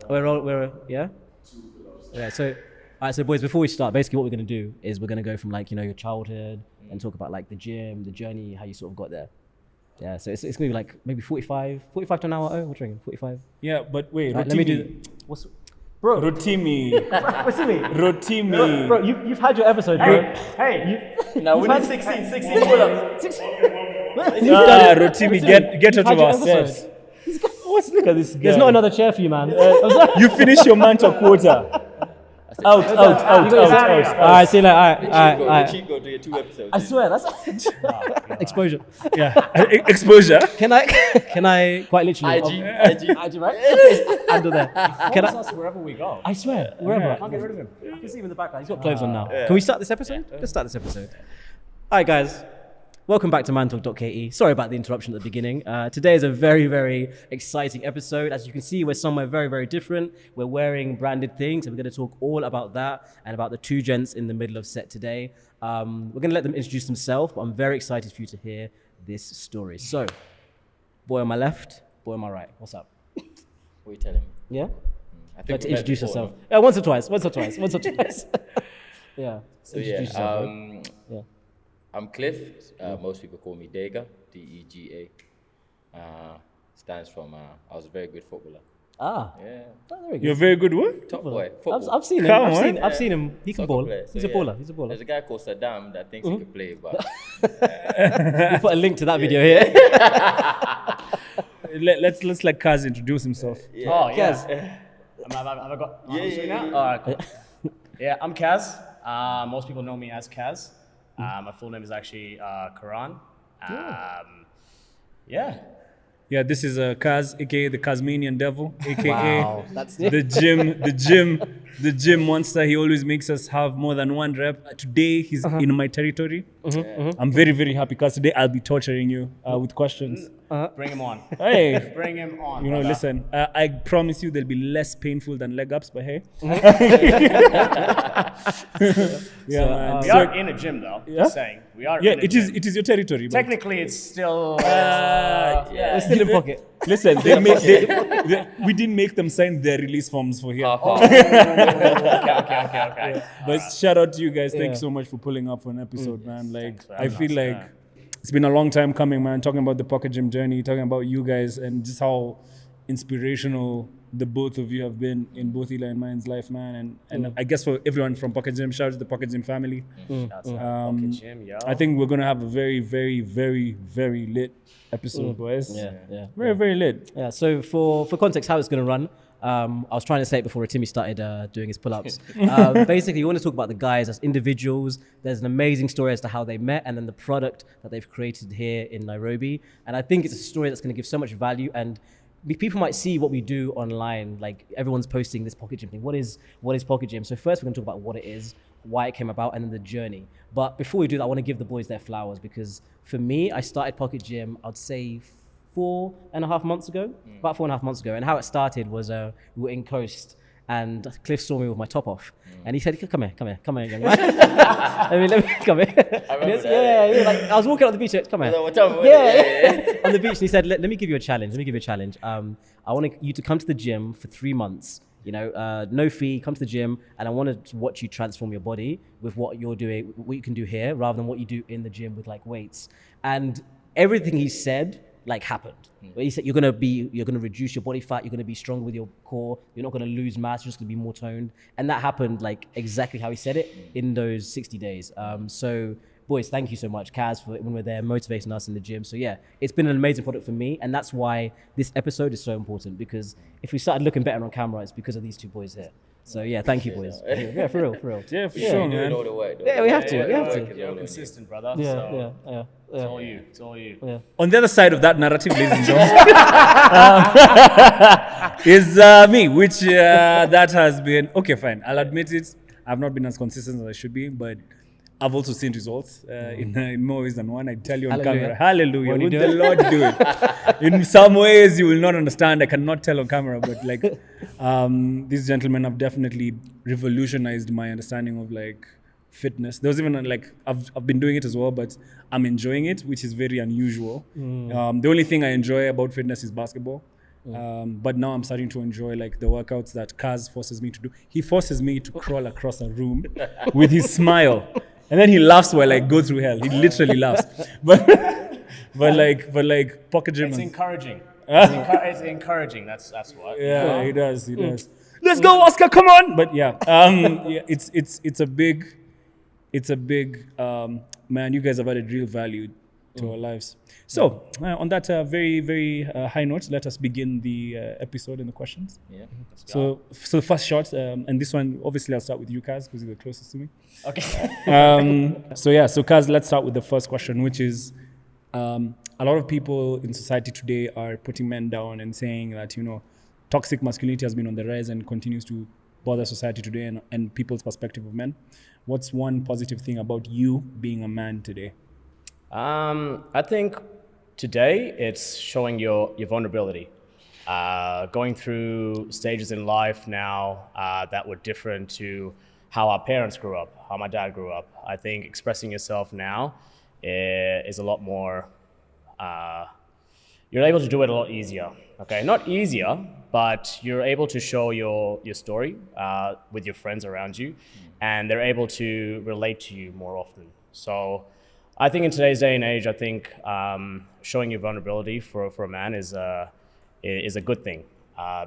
Yeah. So, all right. So, boys, before we start, basically what we're gonna do is we're gonna go from like your childhood and talk about like the gym, the journey, how you sort of got there. Yeah. So it's gonna be like maybe 45 to an hour. Oh, what do you reckon? 45. Yeah, but wait, Right, let me do. Bro? Rhotimmi. Rhotimmi. Rhotimmi. Bro, you've had your episode, bro. Hey, now we need 16 pull-ups. Rhotimmi, get out of our set. Look at this guy. There's not another chair for you, man. You finish your Mantalk quota. Out. All right, see you later. All right. Cheat code to your 2 episodes. I swear, that's exposure. Yeah, exposure. Can I quite literally? IG, right? Under there. Can I? us wherever we go. I swear, wherever. Can't get rid of him. I can see him in the background. He's got clothes on now. Can we start this episode? Let's start this episode. All right, guys. Welcome back to Mantalk.ke. Sorry about the interruption at the beginning. Today is a very, very exciting episode. As you can see, we're somewhere very, very different. We're wearing branded things, and we're going to talk all about that and about the two gents in the middle of set today. We're going to let them introduce themselves, but I'm very excited for you to hear this story. So, boy on my left, boy on my right. What's up? What are you telling me? Yeah? I You'd like to we met introduce before, yourself. Yeah, once or twice. Yeah. So Introduce yourself, bro. Yeah. I'm Cliff. Most people call me Dega, Dega. Stands from I was a very good footballer. Ah. Yeah. Oh, very good. You're very good what? Top boy. Football. I've seen him. Come on. I've seen him. He can Soccer ball. player. He's So, a baller. He's a baller. There's a guy called Saddam that thinks he can play, but We'll put a link to that video here. Let's let Kaz introduce himself. yeah. Kaz. Have I got Yeah. now? All right, cool. Yeah, I'm Kaz. Most people know me as Kaz. My full name is actually Karan. Yeah. Yeah, this is Kaz, aka the Kazmanian Devil, aka Wow. That's the gym monster. He always makes us have more than one rep. Today he's in my territory. I'm very, very happy because today I'll be torturing you with questions. Bring him on. Hey, Bring him on. you know, brother. listen. I promise you they'll be less painful than leg ups, but hey. Yeah, man. We are in a gym, though. Yeah? Just saying. We are. Yeah, in a it is. gym. It is your territory. But Technically, it's still. We're still in pocket. listen, we didn't make them sign their release forms for here. Okay. But shout out to you guys. Thank you so much for pulling up for an episode, man. Like, I feel like it's been a long time coming, man. Talking about the Poket Gym journey, talking about you guys, and just how inspirational the both of you have been in both Eli and mine's life, man. And I guess for everyone from Poket Gym, shout out to the Poket Gym family. Pocket Gym, yo. I think we're gonna have a very, very, very, very lit episode, boys. Yeah. Very, very lit. Yeah. So for context, how it's going to run. I was trying to say it before Rhotimmi started doing his pull-ups. Basically, we want to talk about the guys as individuals. There's an amazing story as to how they met and then the product that they've created here in Nairobi. And I think it's a story that's going to give so much value, and people might see what we do online. Like everyone's posting this Poket Gym thing. What is Poket Gym? So first we're going to talk about what it is, why it came about, and then the journey. But before we do that, I want to give the boys their flowers, because for me, I started Poket Gym, I'd say 4.5 months ago, about 4.5 months ago. And how it started was we were in Coast, and Cliff saw me with my top off, and he said, "Come here, young man." let me come here. Yeah. Like I was walking on the beach. Come here. Yeah. On the beach, and he said, "Let me give you a challenge. I want you to come to the gym for 3 months. You know, no fee. Come to the gym, and I want to watch you transform your body with what you're doing, what you can do here, rather than what you do in the gym with like weights." And everything he said happened. Where he said you're gonna reduce your body fat, you're gonna be stronger with your core, you're not gonna lose mass, you're just gonna be more toned. And that happened exactly how he said it in those 60 days. So boys, thank you so much, Kaz, for when we're there motivating us in the gym. So yeah, it's been an amazing product for me, and that's why this episode is so important, because if we started looking better on camera, it's because of these two boys here. So yeah, thank you, boys. Yeah, for real. Yeah, for sure, man. All the work. Yeah, we have to. You're consistent, brother. Yeah. So It's all you. Yeah. On the other side of that narrative, ladies and gentlemen, is me, which that has been okay. Fine, I'll admit it. I've not been as consistent as I should be, but I've also seen results in more ways than one. I tell you on camera, hallelujah. Would the Lord do it? In some ways, you will not understand. I cannot tell on camera, but these gentlemen have definitely revolutionized my understanding of fitness. There was even I've been doing it as well, but I'm enjoying it, which is very unusual. The only thing I enjoy about fitness is basketball. But now I'm starting to enjoy like the workouts that Kaz forces me to do. He forces me to crawl across a room with his smile, and then he laughs while I go through hell. He literally laughs. But like Poket Gym. It's encouraging. It's encouraging. That's what. Yeah, he does. He does. Let's go, Oscar! Come on! But yeah, it's a big man. You guys have added real value to our lives. So on that very very high note, let us begin the episode and the questions. Yeah. So the first shot, and this one obviously I'll start with you, Kaz, because you're the closest to me. Okay. So Kaz, let's start with the first question, which is. A lot of people in society today are putting men down and saying that, toxic masculinity has been on the rise and continues to bother society today and people's perspective of men. What's one positive thing about you being a man today? I think today it's showing your vulnerability. Going through stages in life now that were different to how our parents grew up, how my dad grew up. I think expressing yourself now is a lot more, you're able to do it a lot easier. Okay, not easier, but you're able to show your story with your friends around you, and they're able to relate to you more often. So I think in today's day and age, I think showing your vulnerability for a man is a good thing,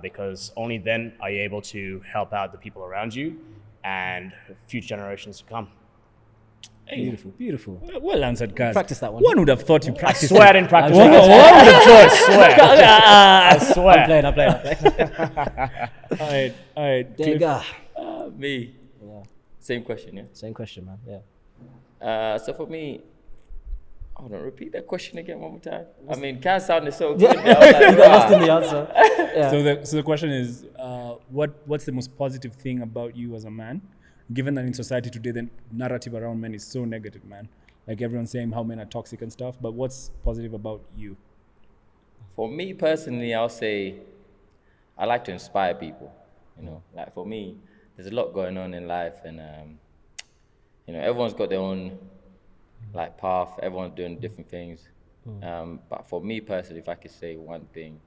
because only then are you able to help out the people around you and future generations to come. Beautiful, beautiful. Well answered, Kaz. Practice that one. One would have thought you practiced. Swear I didn't practice I'm it. I I'm swear. playing. All right. Dega. Me. Yeah. Same question, yeah? Same question, man. Yeah. So for me, hold on, repeat that question again one more time. I mean, Kaz sounded so good. I was like, You got lost in the answer. Yeah. So the question is, what's the most positive thing about you as a man? Given that in society today, the narrative around men is so negative, man. Like everyone's saying how men are toxic and stuff, but what's positive about you? For me personally, I'll say I like to inspire people. Like for me, there's a lot going on in life, and everyone's got their own like path. Everyone's doing different things. But for me personally, if I could say one thing,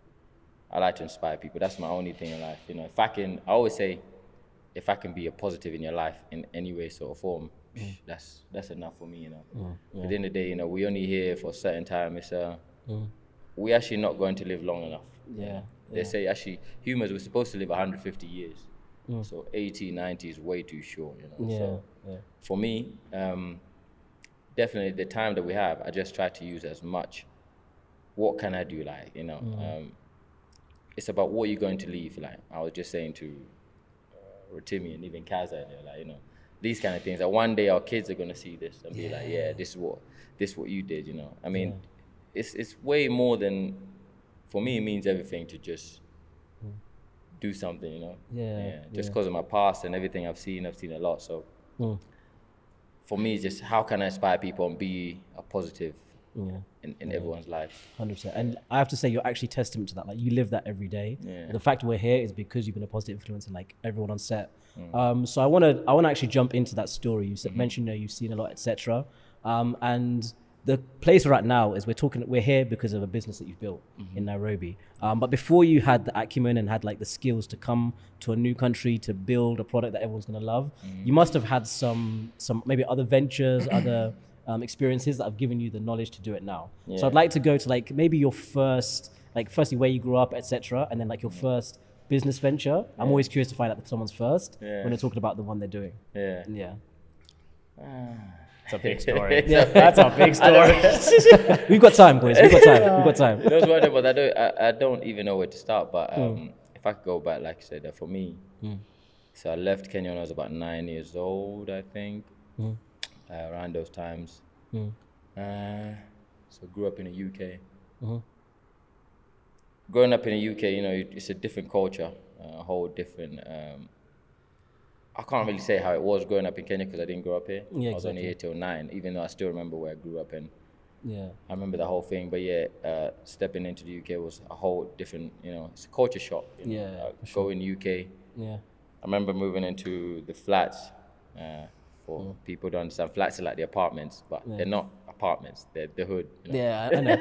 I like to inspire people. That's my only thing in life. I always say, if I can be a positive in your life in any way, sort of form, that's enough for me. At the end of the day, we're only here for a certain time. It's we're actually not going to live long enough. Yeah. They say actually humans we're supposed to live 150 years. So 80, 90 is way too short. So for me, definitely the time that we have, I just try to use as much. What can I do? It's about what you're going to leave. Like I was just saying to Rhotimmi and even Kaz earlier, these kind of things. That one day our kids are gonna see this and be like, yeah, this is what you did. I mean, it's way more than. For me, it means everything to just do something. Just because of my past and everything I've seen a lot. So for me, it's just how can I inspire people and be a positive in everyone's life. 100%. And I have to say, you're actually testament to that. Like you live that every day. The fact we're here is because you've been a positive influence on like everyone on set. So I want to actually jump into that story. You mentioned you've seen a lot, etc. And the place we're at now is we're here because of a business that you've built in Nairobi. But before you had the acumen and had like the skills to come to a new country to build a product that everyone's gonna love, you must have had some maybe other ventures, other experiences that have given you the knowledge to do it now. So I'd like to go to like maybe your first, like firstly where you grew up, etc., and then like your first business venture. I'm always curious to find out someone's first when they're talking about the one they're doing. Yeah. It's a big story. That's a big story. We've got time, boys. We've got time. Those were but I don't even know where to start. But if I could go back, like I said, for me, so I left Kenya when I was about 9 years old, I think, around those times. So grew up in the UK. Growing up in the UK, it's a different culture, a whole different. I can't really say how it was growing up in Kenya because I didn't grow up here. I was only here till 9, even though I still remember where I grew up in. I remember the whole thing, but stepping into the UK was a whole different, it's a culture shock. Go in the UK. I remember moving into the flats. For people to understand, flats are like the apartments, but they're not apartments. apartments, the hood. You know? Yeah, I know.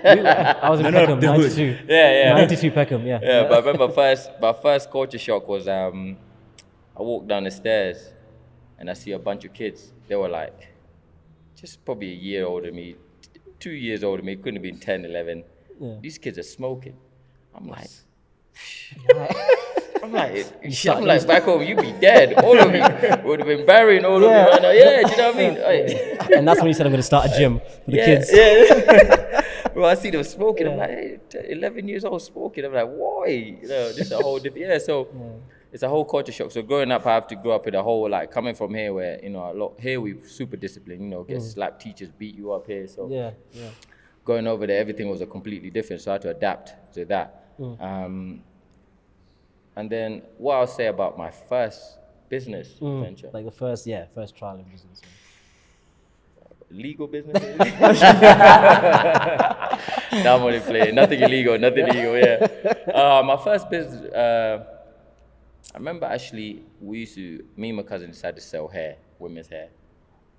I was in Peckham, the hood. 92. Yeah. 92 Peckham, yeah. Yeah, but I remember my first culture shock was I walked down the stairs and I see a bunch of kids. They were like just probably a year older than me, 2 years older than me, couldn't have been 10, 11. Yeah. These kids are smoking. I'm like, back home, you be dead. All of you would have been burying all of you right now. Yeah, do you know what I mean? And that's when you said, I'm going to start a gym for the kids. Yeah. Well, I see them smoking. I'm like, hey, 11 years old smoking. I'm like, why? You know, this is a whole different. Yeah, so it's a whole culture shock. So growing up, I have to grow up with a whole, like, coming from here where, you know, here we super disciplined, you know, get slapped, teachers beat you up here. So going over there, everything was a completely different. So I had to adapt to that. And then what I'll say about my first business venture. Like the first trial in business. Legal business? No, I'm only playing. Nothing illegal, yeah. My first business, I remember actually me and my cousin decided to sell hair, women's hair.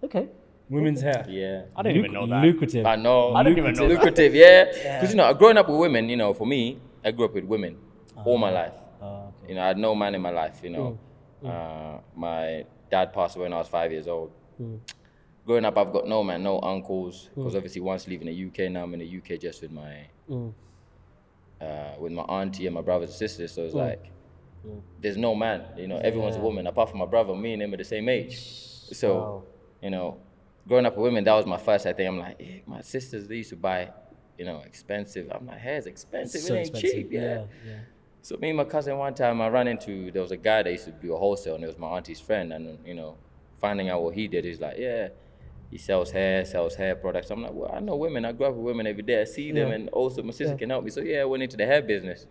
Okay. Women's hair. Yeah. I didn't even know that. Lucrative. I know. I didn't even know that. Lucrative, yeah. Because, you know, growing up with women, you know, for me, I grew up with women all my life. Okay. You know, I had no man in my life, you know. My dad passed away when I was 5 years old. Growing up, I've got no man, no uncles, because obviously once leaving the UK, now I'm in the UK just with my auntie and my brothers and sisters. So it's like, there's no man, you know, everyone's a woman. Apart from my brother, me and him are the same age. So, you know, growing up with women, that was my first, I think. I'm like, my sisters, they used to buy, you know, expensive. I'm like, hair's expensive, So it ain't expensive. cheap, yeah. So me and my cousin, one time I ran into, there was a guy that used to do a wholesale, and it was my auntie's friend. And, you know, finding out what he did, he's like, he sells hair products. I'm like, well, I know women. I grew up with women every day. I see them, and also my sister can help me. So I went into the hair business,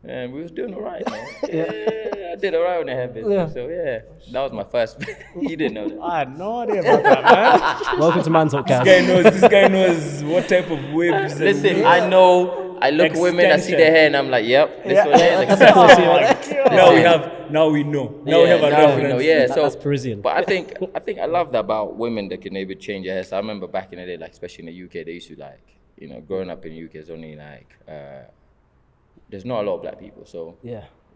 and we was doing all right, man. I did all right in the hair business. So that was my first. You didn't know that. I had no idea about that, man. Welcome to Mantalk.ke. This guy knows what type of waves. Listen, I know. I look at women, I see their hair, and I'm like, yep, this one here is expensive. Now we know. Now we have a reference. So that's Parisian. But I think I love that about women that can maybe change their hair. So I remember back in the day, like especially in the UK, they used to like, you know, growing up in the UK, there's only like, there's not a lot of black people. So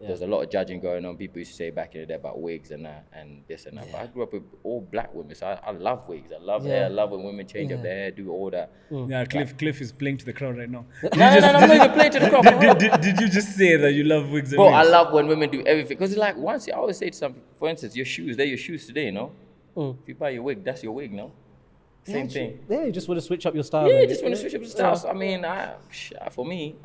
there's a lot of judging going on. People used to say back in the day about wigs and that and this and that. But I grew up with all black women, so I love wigs. I love hair. I love when women change up their hair, do all that. Yeah, Cliff is playing to the crowd right now. No, I'm not even playing to the crowd. Did you just say that you love wigs and Bro, wigs? I love when women do everything. Because it's like, once I always say to something, for instance, your shoes, they're your shoes today, you know? If you buy your wig, that's your wig, no? Same thing. Yeah, you just want to switch up your style. Yeah, just want to switch up the style. So, I mean, for me,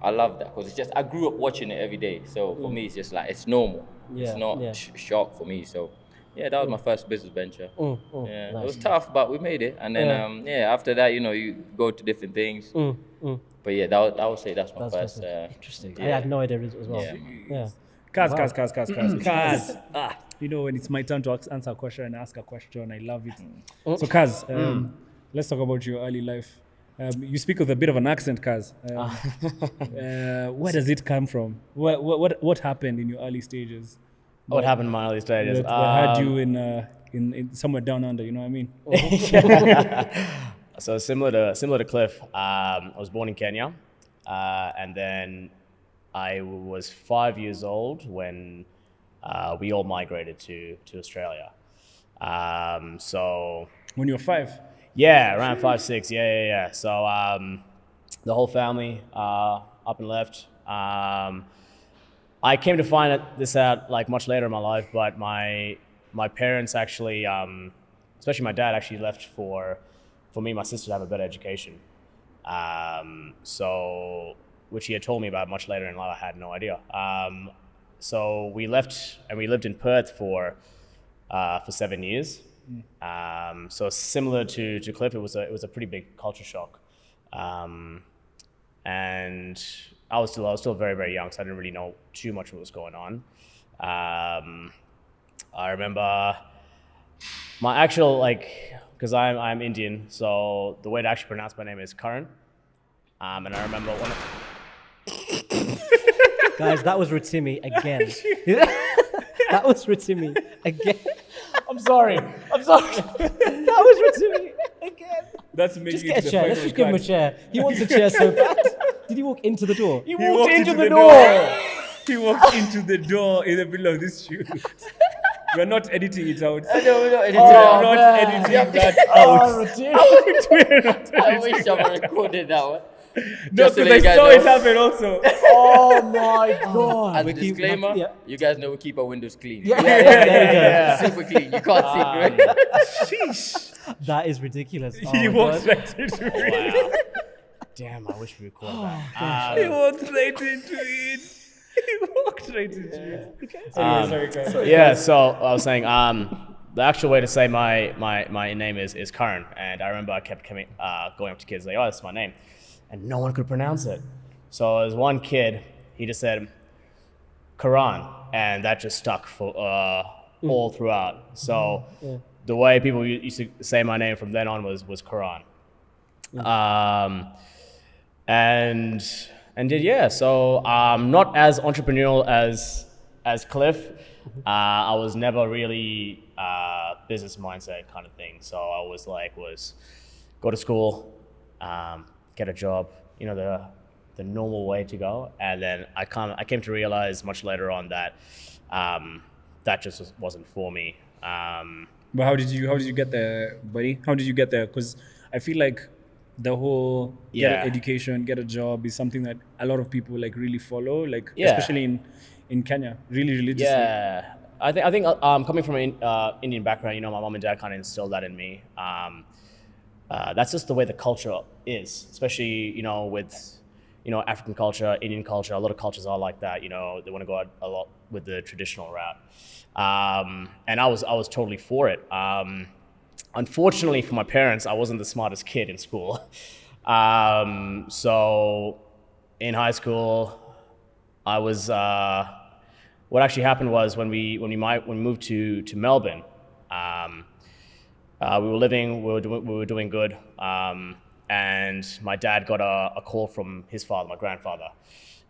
I love that because it's just, I grew up watching it every day. So for me, it's just like, it's normal. It's not shock for me. So that was my first business venture. Nice. It was tough, but we made it. And then, after that, you know, you go to different things. But I would say that's my first. Interesting. I had no idea as well. Kaz. You know, when it's my turn to answer a question and ask a question, I love it. So Kaz, let's talk about your early life. You speak with a bit of an accent, Kaz. Where does it come from? What happened in your early stages? What happened in my early stages? That had you in somewhere down under, you know what I mean? So similar to Cliff, I was born in Kenya, and then I was 5 years old when we all migrated to Australia. So when you were 5? Yeah, around 5, 6. Yeah. So the whole family up and left. I came to find this out like much later in my life, but my parents actually, especially my dad, actually left for me and my sister to have a better education. So which he had told me about much later in life. I had no idea. So we left and we lived in Perth for 7 years. So similar to Cliff, it was a pretty big culture shock, and I was still very, very young, so I didn't really know too much what was going on. I remember my actual because I'm Indian, so the way to actually pronounce my name is Karan, and I remember one. Guys, that was Rhotimmi again. That was Rhotimmi again. I'm sorry. That was Rhotimmi again. That's making Just it get to a the chair. final Let's just give him a cut. chair. He wants a chair so bad. Did he walk into the door? He He walked into the door. He walked into the door in the middle of this shoot. We're not editing it out. No, we're not editing We're it out. not editing that Oh, out. Rhotimmi. We're not I editing. wish I recorded that one. No, Just to because let I you guys saw know. it happen also. Oh my god. As a We keep- disclaimer, yeah. you guys know we keep our windows clean. Yeah, there Super clean. You can't see, right? Sheesh. we go. That is ridiculous. He Oh, walked God. right into it. Wow. Damn, I wish we recorded that. He walked right into it. He walked right into it. Anyway, sorry, guys. Yeah, so I was saying, the actual way to say my name is Karan, and I remember I kept going up to kids like, oh, that's my name, and no one could pronounce it. So there was one kid, he just said Karan, and that just stuck for all throughout. So the way people used to say my name from then on was Karan. And did, yeah, so not as entrepreneurial as Cliff. I was never really business mindset kind of thing. So I was go to school, get a job, you know, the normal way to go. And then I came to realize much later on that that just wasn't for me. But how did you get there, buddy? How did you get there? Because I feel like the whole get Yeah. an education, get a job is something that a lot of people like really follow, like Yeah. especially in Kenya, really religiously. Yeah, I think coming from an Indian background, you know, my mom and dad kind of instilled that in me. That's just the way the culture is, especially, you know, with, you know, African culture, Indian culture. A lot of cultures are like that. You know, they want to go out a lot with the traditional route, and I was totally for it. Unfortunately for my parents, I wasn't the smartest kid in school. So in high school, I was. What actually happened was when we moved to Melbourne, we were doing good, and my dad got a call from his father, my grandfather,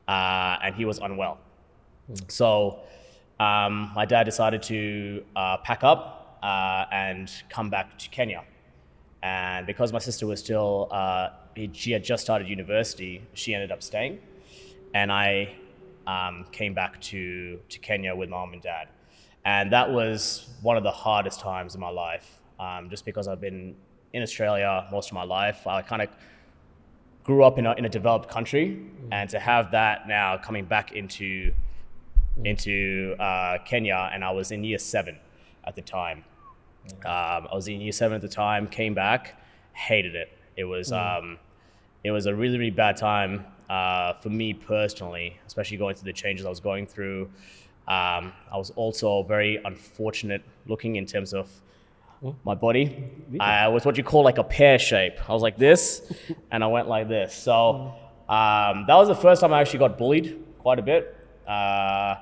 and he was unwell. So my dad decided to pack up and come back to Kenya. And because my sister was still, she had just started university, she ended up staying. And I came back to Kenya with mom and dad. And that was one of the hardest times in my life, just because I've been in Australia most of my life. I kind of grew up in a developed country, and to have that now coming back into Kenya, and I was in year 7 at the time. I was in year 7 at the time, came back, hated it. It was a really, really bad time for me personally, especially going through the changes I was going through. I was also very unfortunate looking in terms of my body. I was what you call like a pear shape. I was like this, and I went like this. So that was the first time I actually got bullied quite a bit. I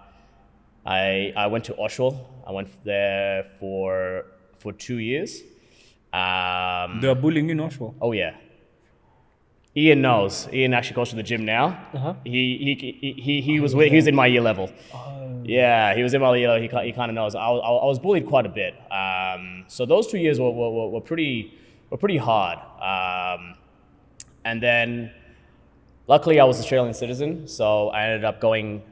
went to Oshawa. I went there for 2 years. They're bullying in Oshawa. Oh yeah. Ian knows. Ian actually goes to the gym now. He was in my year level. Yeah, he was in my year level. He kind of knows. I was bullied quite a bit. So those 2 years were pretty hard. And then, luckily, I was an Australian citizen, so I ended up coming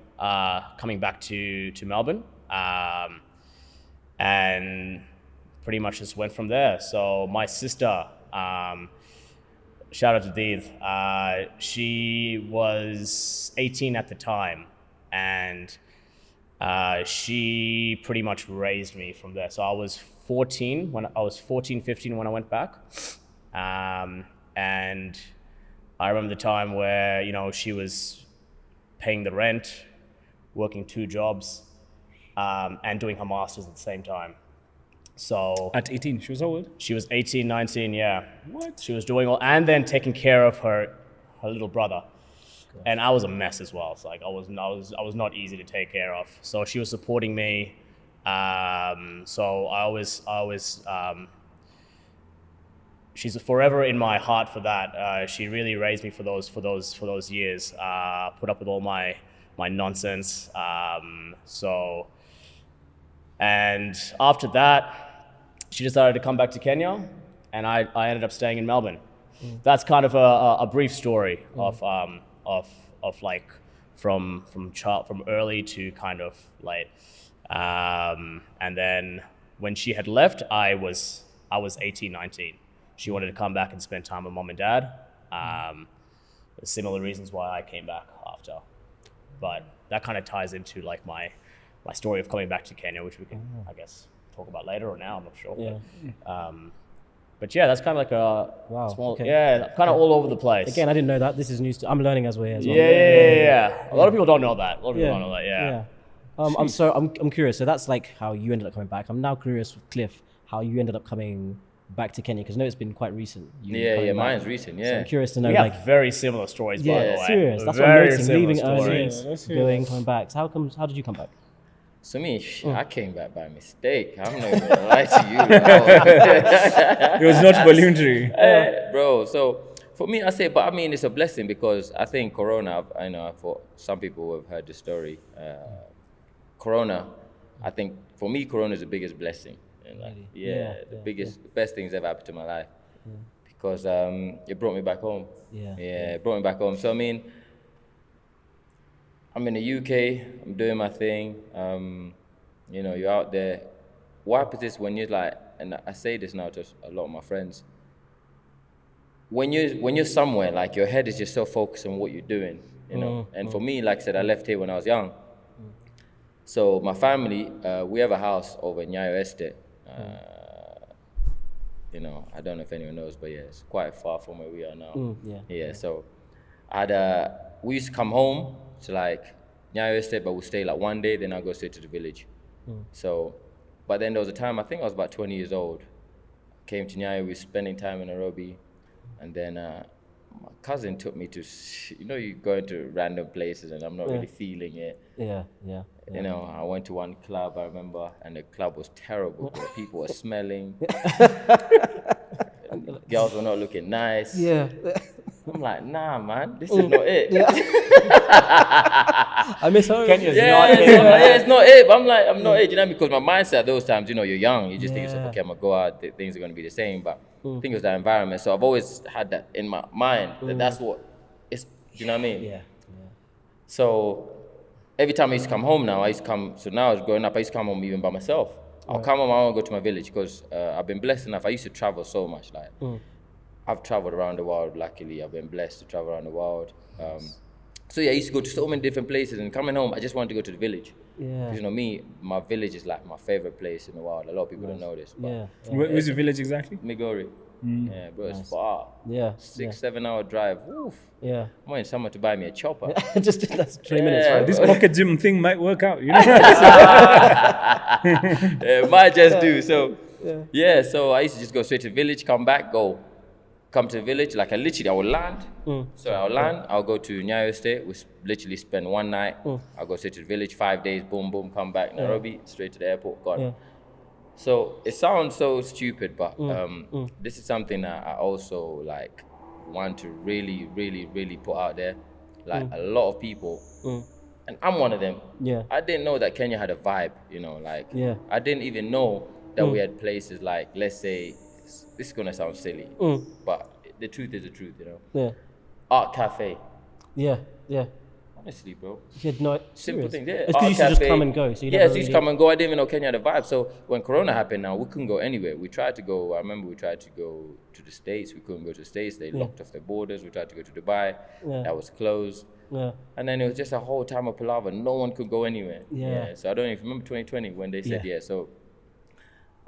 back to Melbourne, and pretty much just went from there. So my sister. Shout out to Deeth. She was 18 at the time, and she pretty much raised me from there. So I was 15 when I went back, and I remember the time where, you know, she was paying the rent, working 2 jobs, and doing her masters at the same time. So At 18, she was how old? she was 18, 19, yeah. What? She was doing all, and then taking care of her little brother. And I was a mess as well. So like I was not easy to take care of. So she was supporting me. So I always she's forever in my heart for that. She really raised me for those years. Put up with all my nonsense. So And after that, she decided to come back to Kenya, and I ended up staying in Melbourne. That's kind of a brief story of like from early to kind of late. And then when she had left, I was 18, 19. She wanted to come back and spend time with mom and dad. Similar reasons why I came back after. But that kind of ties into like my story of coming back to Kenya, which we can, I guess, talk about later or now, I'm not sure. Yeah. But yeah, that's kind of like a small, okay. yeah, kind of all over the place. Again, I didn't know that. This is news. I'm learning as we're here as well. Yeah. A lot of people don't know that. Yeah. I'm curious. So that's like how you ended up coming back. I'm now curious with Cliff, how you ended up coming back to Kenya, because I know it's been quite recent. Mine's recent. So I'm curious to know, We have like, very similar stories, by the way. serious. That's Very what I'm noticing. similar Leaving early, stories. going, coming back. So how did you come back? So me, I came back by mistake. I'm not even gonna lie to you. It was not voluntary. Bro, so for me, I say, but I mean, it's a blessing because I think Corona, I know for some people who have heard the story, Corona, I think for me, Corona is the biggest blessing. And like, the best things ever happened to my life because it brought me back home. It brought me back home. So I mean, I'm in the UK, I'm doing my thing, you know, you're out there. What happens is when you're like, and I say this now to a lot of my friends, when you're somewhere, like your head is just so focused on what you're doing, you know. And for me, like I said, I left here when I was young. So my family, we have a house over in Nyayo Estate. You know, I don't know if anyone knows, but yeah, it's quite far from where we are now. So we used to come home to like Nyayo Estate, but we'll stay like one day, then I'll go straight to the village. So, but then there was a time, I think I was about 20 years old, came to Nyayo, we were spending time in Nairobi, and then my cousin took me to, you know, you go into random places and I'm not really feeling it. You know, I went to one club, I remember, and the club was terrible. People were smelling. Girls were not looking nice. I'm like, nah, man, this is not it. I miss home. Kenya's not it. It's not it. But I'm like, I'm not it. You know, because my mindset those times, you know, you're young. You just think, okay, I'm going to go out, things are going to be the same. But I think it was that environment. So I've always had that in my mind, that's what it's, you know what I mean? So every time I used to come home now, so now I was growing up, I used to come home even by myself. I'll come home, I won't go to my village because I've been blessed enough. I used to travel so much. Like, I've traveled around the world, luckily. I've been blessed to travel around the world. So yeah, I used to go to so many different places, and coming home, I just wanted to go to the village. Because, you know, my village is like my favorite place in the world. A lot of people don't know this. But Where's your village exactly? Migori. Yeah, bro, it's far. 6-7 hour drive. Oof. I'm waiting someone to buy me a chopper. Just that's 3 minutes, right? This Poket Gym thing might work out, you know? It might just do. So, so I used to just go straight to the village, come back, come to the village. Like I would land. So I'll land, I'll go to Nyayo Estate. We literally spend one night. I'll go straight to the village, 5 days, boom, boom, come back, Nairobi, straight to the airport, gone. So it sounds so stupid, but this is something that I also like want to really, really, really put out there. Like a lot of people, and I'm one of them. I didn't know that Kenya had a vibe, you know, like I didn't even know that we had places like, let's say, this is gonna sound silly, but the truth is the truth, you know. Art Cafe. Honestly, bro. You had no simple thing. It's because you used to just come and go. So you used to come and go. I didn't even know Kenya had a vibe. So when Corona happened now, we couldn't go anywhere. We tried to go, I remember we tried to go to the States. We couldn't go to the States. They locked off their borders. We tried to go to Dubai. That was closed. And then it was just a whole time of palaver. No one could go anywhere. So I don't even remember 2020 when they said So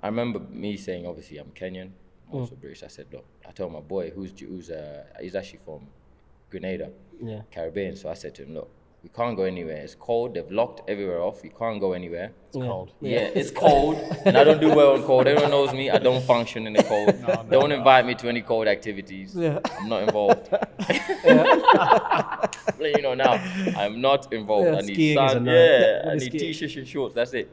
I remember me saying, obviously, I'm Kenyan. I'm also British. I said, look, I told my boy he's actually from Grenada, Caribbean. So I said to him, look, we can't go anywhere. It's cold. They've locked everywhere off. We can't go anywhere. It's cold. It's cold. And I don't do well in cold. Everyone knows me. I don't function in the cold. Don't invite me to any cold activities. I'm not involved. You know now, I'm not involved. I need sun. I need t-shirts and shorts. That's it.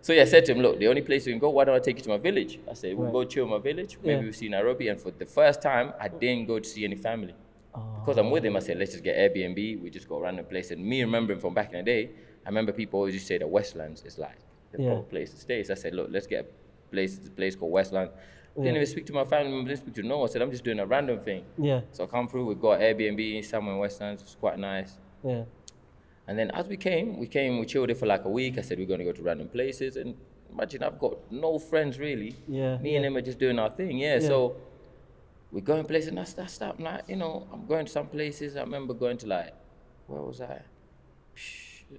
So I said to him, look, the only place we can go, why don't I take you to my village? I said, we'll go chill in my village. Maybe we'll see Nairobi. And for the first time, I didn't go to see any family. Because I'm with him, I said, let's just get Airbnb. We just go random place. And me remembering from back in the day, I remember people always used to say the Westlands is like the proper place to stay. So I said, look, let's get this place called Westland. Didn't even speak to my family members, didn't speak to no one. I said, I'm just doing a random thing. Yeah. So I come through, we got Airbnb somewhere in Westland, it's quite nice. Yeah. And then as we chilled it for like a week. I said, we're going to go to random places. And imagine, I've got no friends really. Yeah. Me and them are just doing our thing. Yeah. So we're going places, and that's that. I'm like, I'm going to some places. I remember going to like, where was I?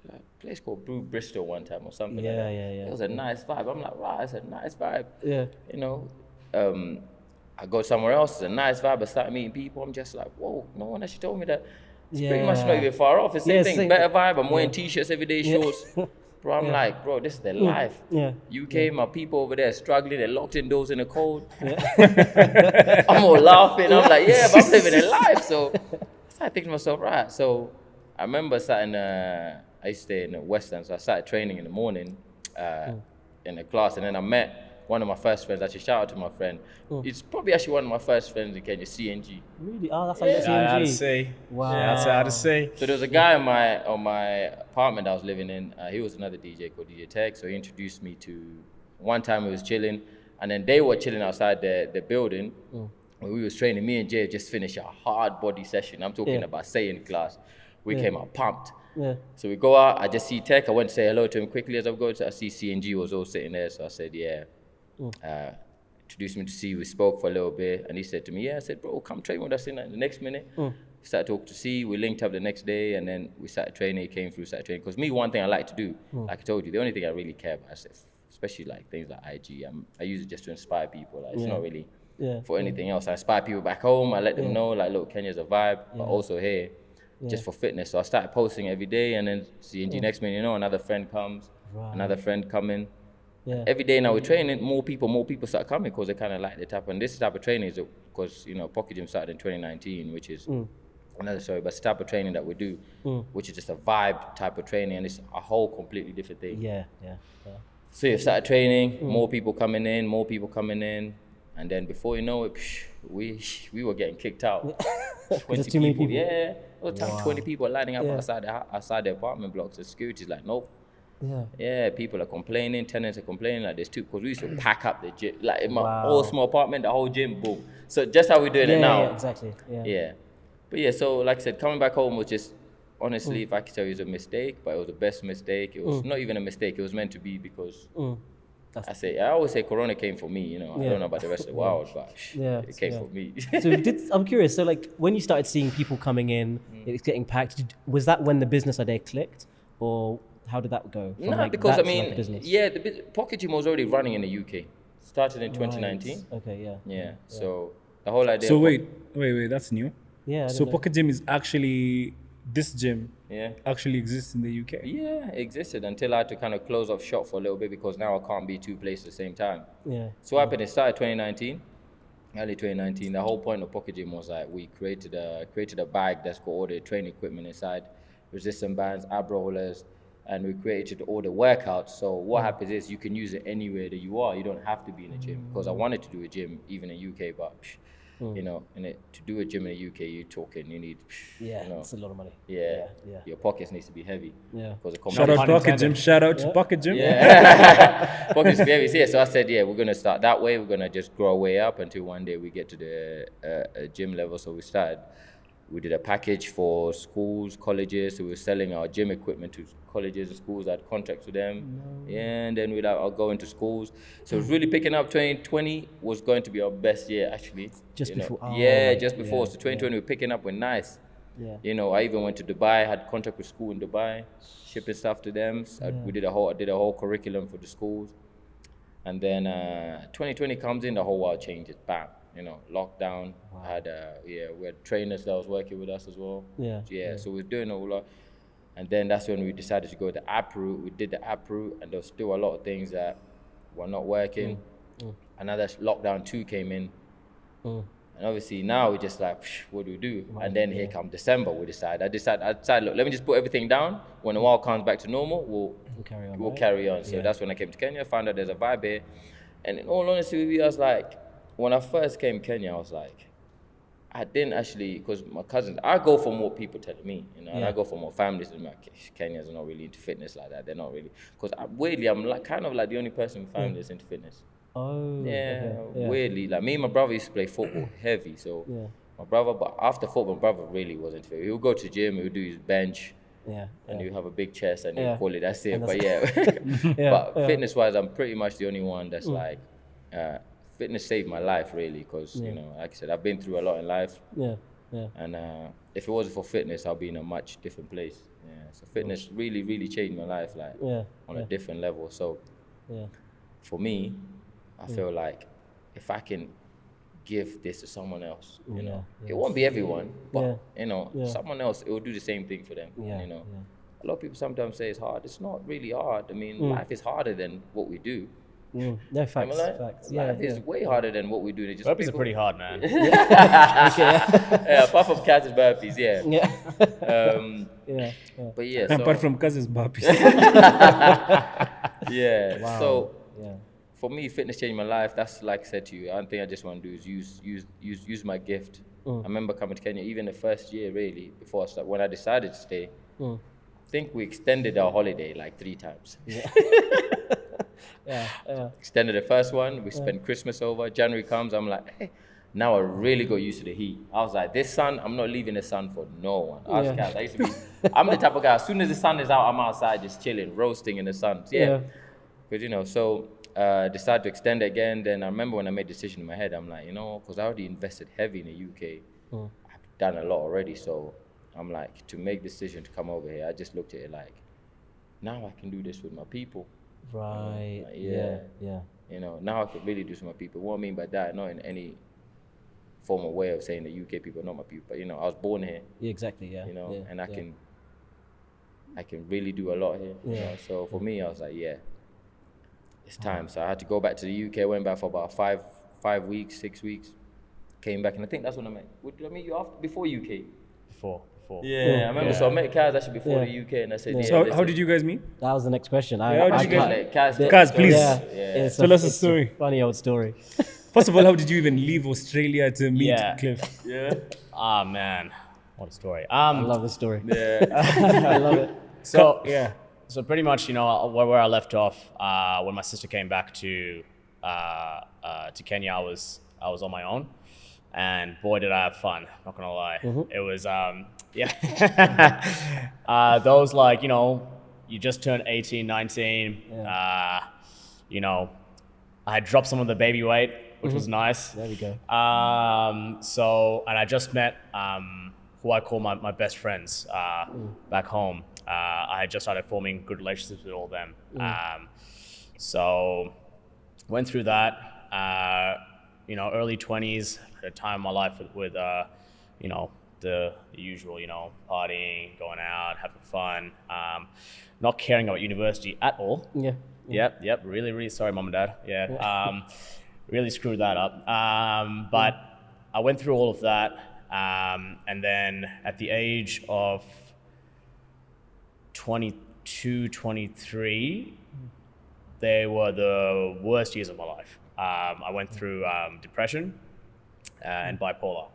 A place called Bristol one time or something like that. Yeah. It was a nice vibe. I'm like, wow, it's a nice vibe. Yeah. I go somewhere else, it's a nice vibe. I start meeting people. I'm just like, whoa, no one actually told me that. It's pretty much not even far off. It's the same thing, better vibe. I'm wearing t-shirts every day, shorts. Bro, I'm like, bro, this is their life. Yeah. UK, my people over there struggling. They're locked indoors in the cold. I'm all laughing. I'm like, yeah, but I'm living their life. So I started thinking to myself, right. So I remember I used to stay in the West End, so I started training in the morning in the class, and then I met one of my first friends. Actually, shout out to my friend. It's probably actually one of my first friends in Kenya, CNG. Really? Oh, that's how you get CNG. I had to say. Wow. Yeah, that's how to say. So there was a guy on my apartment I was living in. He was another DJ called DJ Tech. So he introduced me to. One time we was chilling, and then they were chilling outside the building. When we was training, me and Jay just finished a hard body session. I'm talking about saying class. We came out pumped. Yeah. So we go out. I just see Tech. I went to say hello to him quickly as I go. I see CNG was all sitting there. So I said, yeah. Introduced me to C. We spoke for a little bit, and he said to me, yeah. I said, bro, come train with us in the next minute. We started talking to C. We linked up the next day, and then we started training. He came through, started training. Because me, one thing I like to do, like I told you, the only thing I really care about, especially like things like IG, I use it just to inspire people. Like, it's not really for anything else. I inspire people back home. I let them know, like, look, Kenya's a vibe, but also here, just for fitness. So I started posting every day, and then CNG next minute, another friend comes, another friend coming. Yeah. Every day now we're training, more people start coming because they kind of like the type. And this type of training is because, Poket Gym started in 2019, which is another story, but it's the type of training that we do, which is just a vibe type of training, and it's a whole completely different thing. Yeah. So you started training, more people coming in, and then before you know it, we were getting kicked out. 20 too many people. Yeah. All the time, 20 people lining up outside the apartment blocks. The security's like, nope. Yeah, people are complaining, tenants are complaining, like there's two, because we used to pack up the gym, like in my old small apartment, the whole gym, boom. So just how we're doing it now. Yeah, exactly. Yeah. But yeah, so like I said, coming back home was just, honestly, if I could tell you, it was a mistake, but it was the best mistake. It was not even a mistake, it was meant to be, because I always say Corona came for me, I don't know about the rest of the world, but it came for me. So I'm curious, so like when you started seeing people coming in, it's getting packed, was that when the business idea clicked, or how did that go? No, because I mean, the Poket Gym was already running in the UK. Started in 2019. Okay, yeah. So the whole idea. So wait, that's new. Yeah. So Poket Gym is actually this gym. Yeah. Actually exists in the UK. Yeah, it existed until I had to kind of close off shop for a little bit because now I can't be two places at the same time. Yeah. So what happened? It started 2019. Early 2019. The whole point of Poket Gym was like we created a bag that's got all the training equipment inside, resistance bands, ab rollers. And we created all the workouts. So what happens is you can use it anywhere that you are. You don't have to be in a gym. Because I wanted to do a gym even in UK, but to do a gym in the UK, you need it's a lot of money. Yeah. Your pockets needs to be heavy. Yeah. Shout out Poket Gym. Shout out to Poket Gym. Yeah. Pockets be heavy. Yeah. So I said, we're gonna start that way. We're gonna just grow our way up until one day we get to the gym level. So we did a package for schools, colleges. So we were selling our gym equipment to colleges and schools that had contracts with them. And then I'll go into schools. So it was really picking up. 2020 was going to be our best year, actually. Just before. Just before. So 2020 we were picking up, we're nice. Yeah. I even went to Dubai, had contract with school in Dubai, shipping stuff to them. So I did a whole curriculum for the schools. And then 2020 comes in, the whole world changes. Bam. Lockdown. Wow. We had trainers that was working with us as well. So we were doing a whole lot. And then that's when we decided to go the app route. We did the app route, and there was still a lot of things that were not working. Another lockdown 2 came in. And obviously now we're just like, what do we do? And then here come December, I decided, look, let me just put everything down. When the world comes back to normal, we'll carry on. So that's when I came to Kenya, found out there's a vibe here. And in all honesty with you, I was like, when I first came to Kenya, I was like, I didn't actually, because my cousins, I go for more people telling me, you know, and Yeah. I go for more families. And like, Kenyans are not really into fitness like that. They're not really, because weirdly, I'm like kind of like the only person in family that's into fitness. Oh. Yeah, Okay. Yeah. weirdly. Like me and my brother used to play football heavy. So Yeah. my brother, but after football, my brother really wasn't fit. He would go to gym, he would do his bench, Yeah. and Yeah. you have a big chest, and Yeah. you call it that's it. And But that's- yeah, Yeah, but yeah. fitness-wise, I'm pretty much the only one that's like, fitness saved my life really, because you know, like I said, I've been through a lot in life, Yeah. Yeah. and if it wasn't for fitness, I'll be in a much different place. Yeah, so fitness really, really changed my life, like Yeah. on a different level. So Yeah. for me, I feel like if I can give this to someone else, you know, it won't be everyone, but you know, someone else, it will do the same thing for them. Yeah, You know, yeah. a lot of people sometimes say it's hard. It's not really hard. I mean, life is harder than what we do. No, Am facts. I right? Facts. Life is way harder than what we do. It's just Burpees are people- pretty hard, man. yeah, apart from Kaz's burpees, yeah. Yeah. Yeah, Yeah. but yeah, so Apart from Kaz's burpees. yeah, Wow. so Yeah. for me, fitness changed my life. That's like I said to you. One thing I just want to do is use my gift. I remember coming to Kenya, even the first year, really, before I started, when I decided to stay. I think we extended our holiday like 3 times. Yeah. Yeah. Extended the first one. We spent Christmas over. January comes. I'm like, hey, now I really got used to the heat. I was like, this sun, I'm not leaving the sun for no one. I used to be. I'm the type of guy. As soon as the sun is out, I'm outside just chilling, roasting in the sun. Yeah. Because you know, so decided to extend it again. Then I remember when I made the decision in my head, I'm like, you know, because I already invested heavy in the UK. I've done a lot already. So I'm like, to make the decision to come over here, I just looked at it like, now I can do this with my people. Right. Like, Yeah. Yeah. You know, now I can really do this with my people. What I mean by that, not in any formal way of saying the UK people are not my people, but you know, I was born here, Yeah. Exactly. Yeah. you know, Yeah. and I yeah. can really do a lot here. You know? So for me, I was like, yeah, it's time. So I had to go back to the UK. Went back for about 5 weeks, 6 weeks. Came back, and I think that's when I met. Did I meet you before UK? Before. Yeah, I remember. So I met Kaz actually before Yeah. the UK, and I said, yeah. So listen, how did you guys meet? That was the next question. Yeah, how did you Like, Kaz, Kaz, please. Yeah. Yeah. It's Tell us a it's story. Funny old story. First of all, how did you even leave Australia to meet Yeah. Cliff? Yeah. Ah, man. What a story. I love the story. Yeah. I love it. So Yeah. So pretty much, you know, where I left off, when my sister came back to Kenya, I was on my own, and boy did I have fun. Not gonna lie, it was those, like, you know, you just turned 18, 19. You know, I had dropped some of the baby weight, which was nice. There we go. So, and I just met who I call my best friends back home. I had just started forming good relationships with all of them. So went through that, you know, early 20s, at a time in my life with you know, the usual, you know, partying, going out, having fun, not caring about university at all. Yeah. Yep. Really sorry, mom and dad. Yeah. Really screwed that up. But I went through all of that. And then at the age of 22, 23, they were the worst years of my life. I went through depression and bipolar.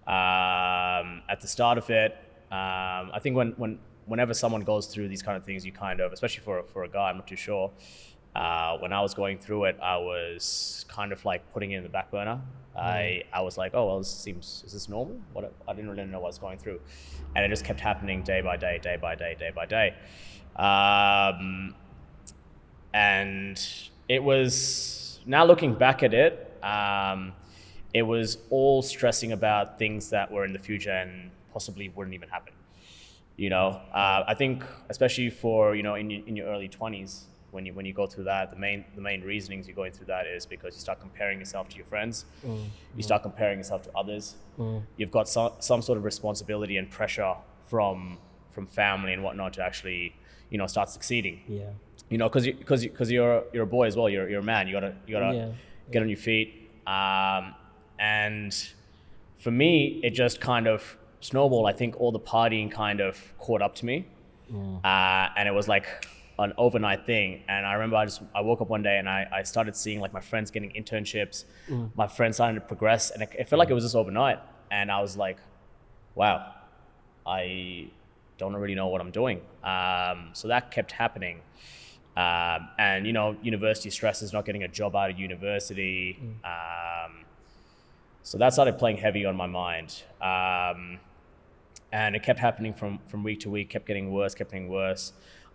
At the start of it, I think whenever someone goes through these kind of things, you kind of, especially for a guy, I'm not too sure. When I was going through it, I was kind of like putting it in the back burner. I was like, oh, well, is this normal? I didn't really know what I was going through. And it just kept happening day by day. And it was, now looking back at it, it was all stressing about things that were in the future and possibly wouldn't even happen. You know, I think especially for, you know, in your early 20s, when you go through that, the main reasonings you're going through that is because you start comparing yourself to your friends, you start comparing yourself to others. You've got some sort of responsibility and pressure from family and whatnot to actually, you know, start succeeding. Yeah. You know, because you're a boy as well. You're a man. You gotta get on your feet. And for me, it just kind of snowballed. I think all the partying kind of caught up to me, and it was like an overnight thing. And I remember I woke up one day and I started seeing like my friends getting internships, my friends starting to progress, and it felt like it was just overnight. And I was like, wow, I don't really know what I'm doing. So that kept happening. And, university stresses, not getting a job out of university. So that started playing heavy on my mind. And it kept happening from week to week, kept getting worse.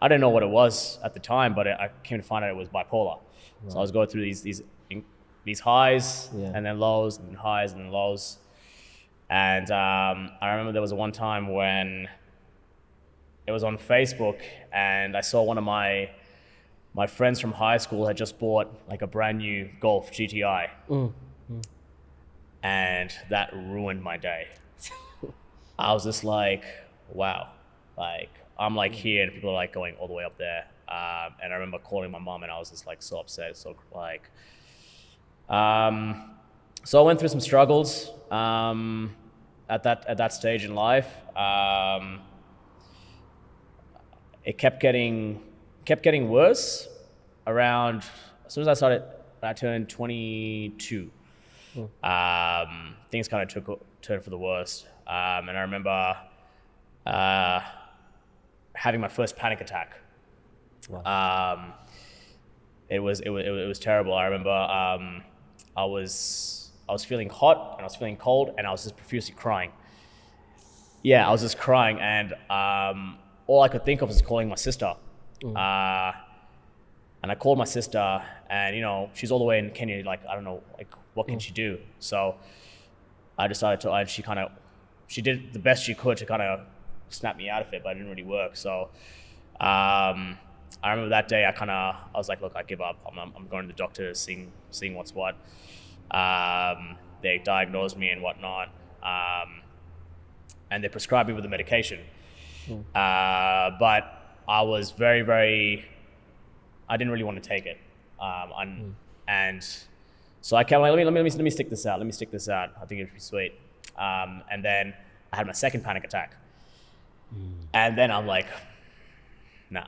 I didn't know what it was at the time, but I came to find out it was bipolar. Right. So I was going through these highs and then lows, and highs and then lows. And I remember there was one time when it was on Facebook, and I saw one of my friends from high school had just bought like a brand new Golf GTI. And that ruined my day. I was just like, wow, like I'm like here and people are like going all the way up there. And I remember calling my mom and I was just like so upset, so like, so I went through some struggles at that stage in life. It kept getting worse around as soon as I turned 22. Things kind of took a turn for the worst. And I remember having my first panic attack. Wow. It was terrible. I remember I was feeling hot and I was feeling cold and I was just profusely crying. Yeah, I was just crying, and all I could think of was calling my sister. And I called my sister, and she's all the way in Kenya. Like, I don't know, like what can she do? So I decided to. And she did the best she could to kind of snap me out of it, but it didn't really work. So I remember that day I was like, look, I give up. I'm going to the doctor, seeing what's what. They diagnosed me and whatnot, and they prescribed me with the medication. But I was very, very. I didn't really want to take it, and so I kept like, let me stick this out. I think it'd be sweet. And then I had my second panic attack, and then I'm like, nah.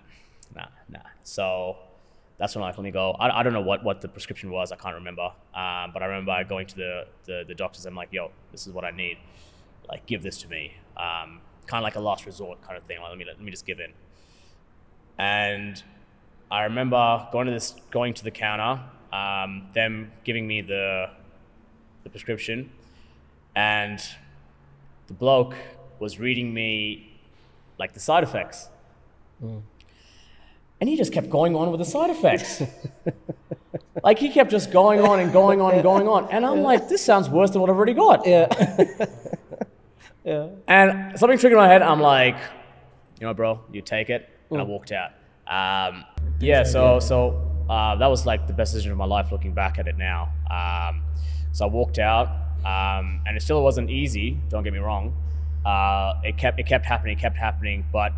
So that's when I let me go. I don't know what the prescription was. I can't remember. But I remember going to the doctors. I'm like, yo, this is what I need. Like, give this to me. Kind of like a last resort kind of thing. Like, let me just give in. And I remember going to the counter, them giving me the prescription, and the bloke was reading me like the side effects. And he just kept going on with the side effects. Like, he kept just going on and going on and going on. And I'm like, this sounds worse than what I've already got. Yeah. And something triggered in my head. I'm like, bro, you take it. And I walked out. So that was like the best decision of my life looking back at it now. So I walked out, and it still wasn't easy, don't get me wrong. It kept happening, but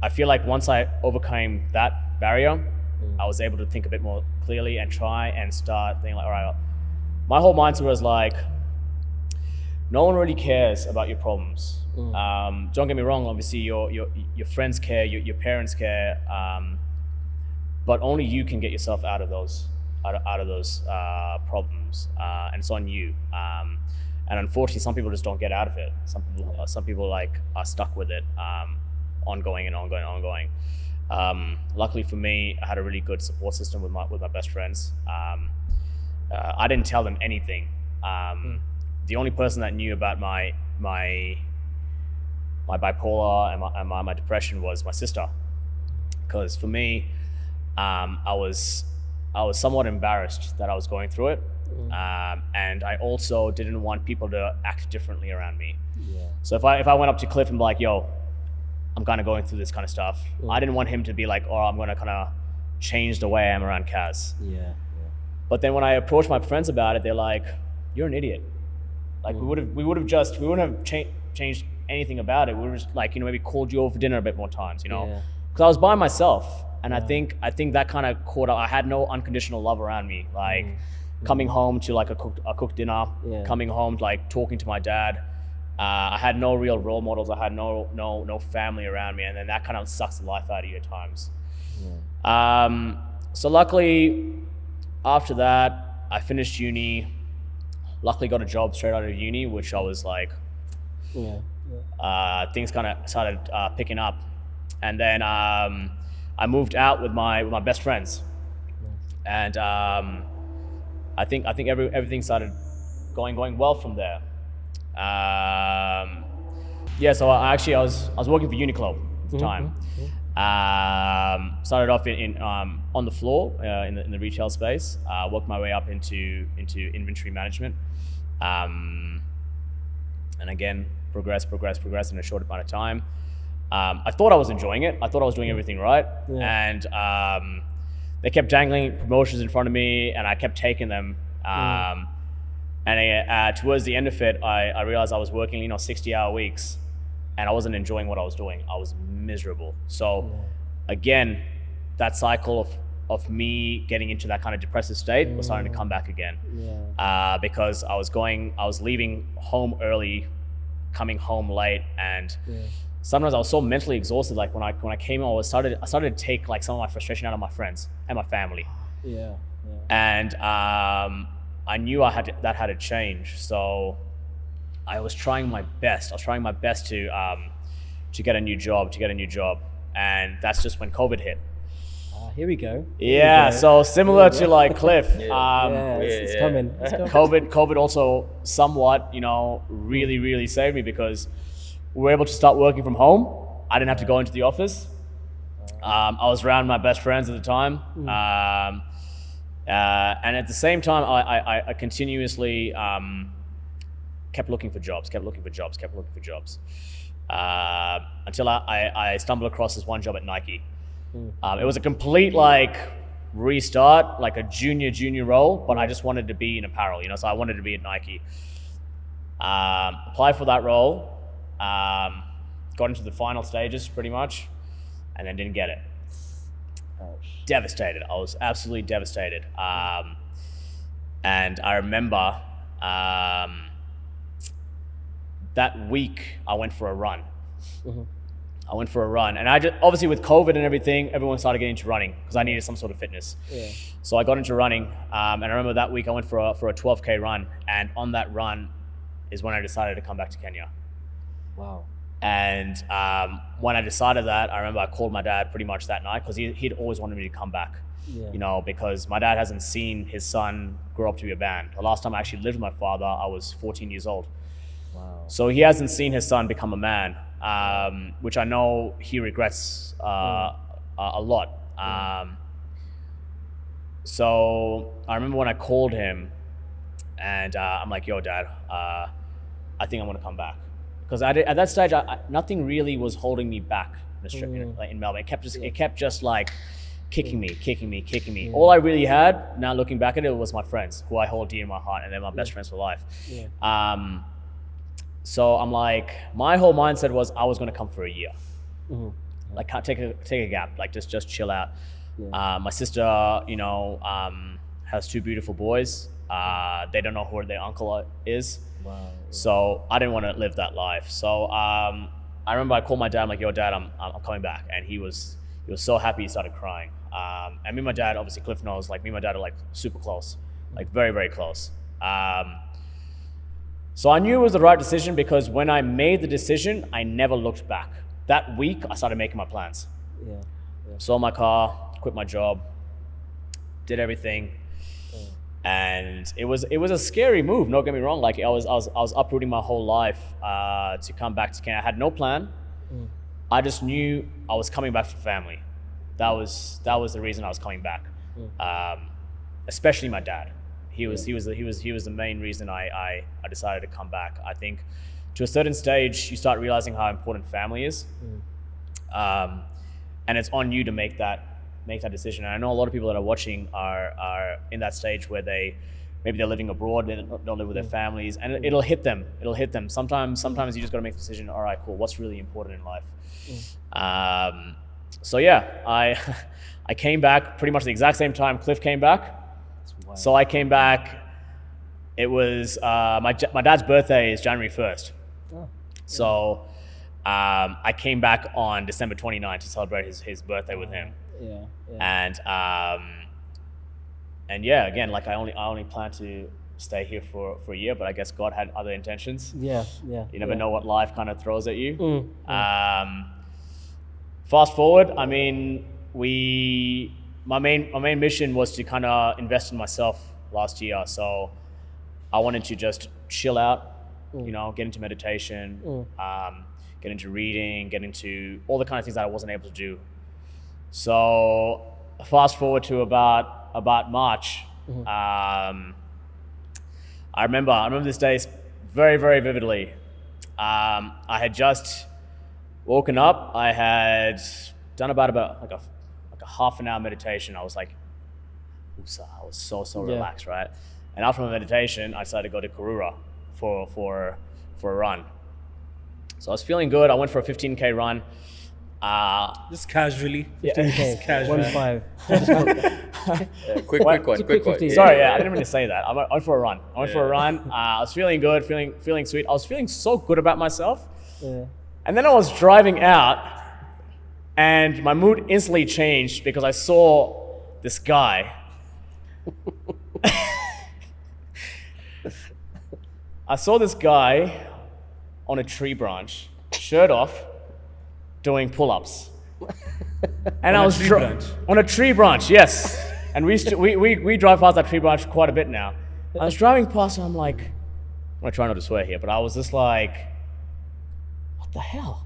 I feel like once I overcame that barrier, I was able to think a bit more clearly and try and start thinking like, all right, my whole mindset was like, no one really cares about your problems. Don't get me wrong, obviously your friends care, your parents care, but only you can get yourself out of those problems, and it's on you. And unfortunately, some people just don't get out of it. Some people like are stuck with it, ongoing. Luckily for me, I had a really good support system with my best friends. I didn't tell them anything. The only person that knew about my bipolar and my depression was my sister, because for me, I was somewhat embarrassed that I was going through it, and I also didn't want people to act differently around me. So if I went up to Cliff and be like, yo, I'm kind of going through this kind of stuff, I didn't want him to be like, oh, I'm going to kind of change the way I am around Kaz. But then when I approached my friends about it, they're like, you're an idiot. Like, we wouldn't have changed anything about it. We would have just like, maybe called you over for dinner a bit more times, because I was by myself. And I think that kind of caught up. I had no unconditional love around me. Like coming home to like a cooked dinner, coming home, like talking to my dad. I had no real role models. I had no family around me. And then that kind of sucks the life out of you at times. So luckily, after that, I finished uni. luckily got a job straight out of uni, which I was like, things kind of started picking up. And then I moved out with my best friends. And I think everything started going well from there. So I was working for Uniqlo at the time. Started off in on the floor in the retail space. Worked my way up into inventory management, and again progressed in a short amount of time. I thought I was enjoying it. I thought I was doing everything right, and they kept dangling promotions in front of me, and I kept taking them. And towards the end of it, I realized I was working 60-hour weeks, and I wasn't enjoying what I was doing. I was miserable. So again, that cycle of me getting into that kind of depressive state was starting to come back again. Because I was leaving home early, coming home late, and sometimes I was so mentally exhausted. Like when I came home, I started to take like some of my frustration out of my friends and my family. And I knew that had to change. So I was trying my best. To get a new job, and that's just when COVID hit. Here we go. So similar to like Cliff, it's coming. COVID also somewhat, really saved me, because we were able to start working from home. I didn't have to go into the office. I was around my best friends at the time, and at the same time, I continuously kept looking for jobs. Until I stumbled across this one job at Nike. It was a complete like restart, like a junior role, but I just wanted to be in apparel, so I wanted to be at Nike. Applied for that role, got into the final stages pretty much, and then didn't get it. Devastated. I was absolutely devastated. And I remember that week I went for a run. And I just, obviously with COVID and everything, everyone started getting into running because I needed some sort of fitness. So I got into running, and I remember that week I went for a 12K run, and on that run is when I decided to come back to Kenya. Wow. And when I decided that, I remember I called my dad pretty much that night, because he'd always wanted me to come back. Because my dad hasn't seen his son grow up to be a man. The last time I actually lived with my father, I was 14 years old. Wow. So he hasn't seen his son become a man, which I know he regrets a lot. So I remember when I called him, and I'm like, "Yo, Dad, I think I'm gonna come back," because at that stage, nothing really was holding me back in Melbourne. It kept just like kicking me. All I really had, now looking back at it, was my friends, who I hold dear in my heart, and they're my best friends for life. So I'm like, my whole mindset was I was going to come for a year, like take a gap, like just chill out. My sister, has two beautiful boys. They don't know who their uncle is. Wow. So I didn't want to live that life. So I remember I called my dad. I'm like, "Yo, Dad, I'm coming back," and he was so happy. He started crying. And me and my dad, obviously Cliff knows, like me and my dad are like super close, like very, very close. So I knew it was the right decision, because when I made the decision, I never looked back. That week, I started making my plans. Sold my car, quit my job, did everything, and it was a scary move. Don't get me wrong. Like I was uprooting my whole life to come back to Kenya. I had no plan. I just knew I was coming back for family. That was the reason I was coming back. Especially my dad. He was the main reason I decided to come back. I think to a certain stage you start realizing how important family is, and it's on you to make that decision. And I know a lot of people that are watching are in that stage where maybe they're living abroad, they don't live with their families, and it'll hit them. Sometimes you just got to make the decision. All right, cool. What's really important in life? So yeah, I came back pretty much the exact same time Cliff came back. So I came back. It was my dad's birthday is January 1st. So I came back on December 29th to celebrate his birthday with him. And yeah, again, like I only plan to stay here for a year, but I guess God had other intentions. Yeah. You never know what life kind of throws at you. Fast forward, I mean, my main mission was to kind of invest in myself last year. So I wanted to just chill out, you know, get into meditation, get into reading, get into all the kind of things that I wasn't able to do. So fast forward to about March. I remember this day very, very vividly. I had just woken up. I had done about like a half an hour meditation. I was like, Usa. I was so relaxed, right? And after my meditation, I decided to go to Karura for a run. So I was feeling good. I went for a 15K run. Just casually. 15K. Casual. 1.5. Quick one. Sorry, I didn't mean to say that. I went for a run. I was feeling good, feeling sweet. I was feeling so good about myself. Yeah. And then I was driving out, and my mood instantly changed because I saw this guy. I saw this guy on a tree branch, shirt off, doing pull-ups. And I was on a tree branch, yes. And we drive past that tree branch quite a bit now. I was driving past, and I'm like, I'm gonna try not to swear here, but I was just like, what the hell?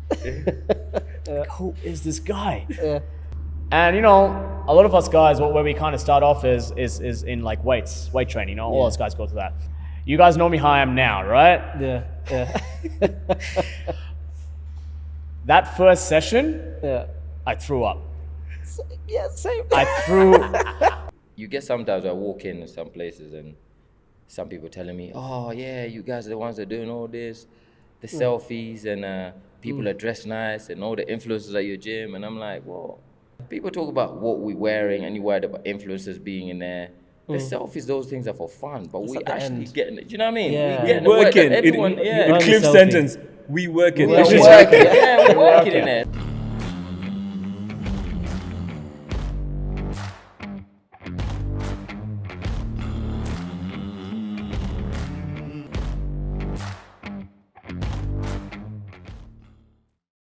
Like, who is this guy? Yeah. And you know, a lot of us guys, where we kind of start off is in like weight training. You know, all us guys go through that. You guys know me how I am now, right? Yeah. That first session, Yeah. I threw up. Yeah, same. I threw. You get sometimes I walk in some places and some people telling me, oh yeah, you guys are the ones that are doing all this, the selfies and people are dressed nice and all the influencers at your gym. And I'm like, well, people talk about what we're wearing and you worried about influencers being in there. The selfies, those things are for fun, but we at the actually end. getting it. Do you know what I mean? Yeah. We getting the work Working. that everyone, In Earn the Cliff's selfie. sentence, we working. we're working. Yeah, we're working in there.